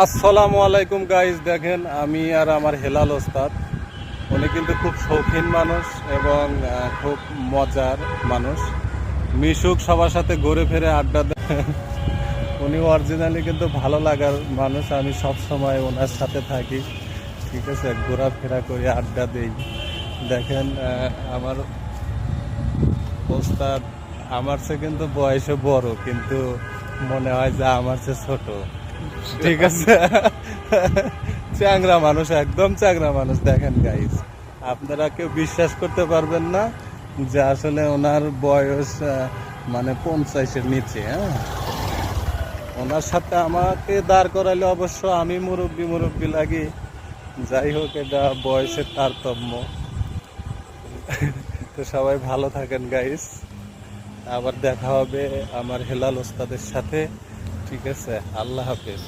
আসসালামু আলাইকুম গাইজ, দেখেন আমি আর আমার হেলাল ওস্তাদ। উনি কিন্তু খুব শৌখিন মানুষ এবং খুব মজার মানুষ, মিশুক সবার সাথে ঘুরে ফিরে আড্ডা দেয়। উনি অরিজিনালি কিন্তু ভালো লাগার মানুষ, আমি সব সময় ওনার সাথে থাকি, ঠিক আছে, ঘোরাফেরা করি, আড্ডা দিই। দেখেন আমার ওস্তাদ আমার চেয়ে কিন্তু বয়সে বড়, কিন্তু মনে হয় যে আমার চেয়ে ছোট, ঠিক আছে। চ্যাংরা মানুষ, একদম চ্যাংরা মানুষ। দেখেন গাইস, আপনারা কেউ বিশ্বাস করতে পারবেন না যে আসলে ওনার বয়স মানে 50-এর নিচে। হ্যাঁ, ওনার সাথে আমাকে দাঁড় করাইলে অবশ্য আমি মুরব্বী লাগি। যাই হোক, এটা বয়সের তারতম্য। তো সবাই ভালো থাকেন গাইস, আবার দেখা হবে আমার হেলাল ওস্তাদের সাথে, ঠিক আছে। আল্লাহ হাফেজ।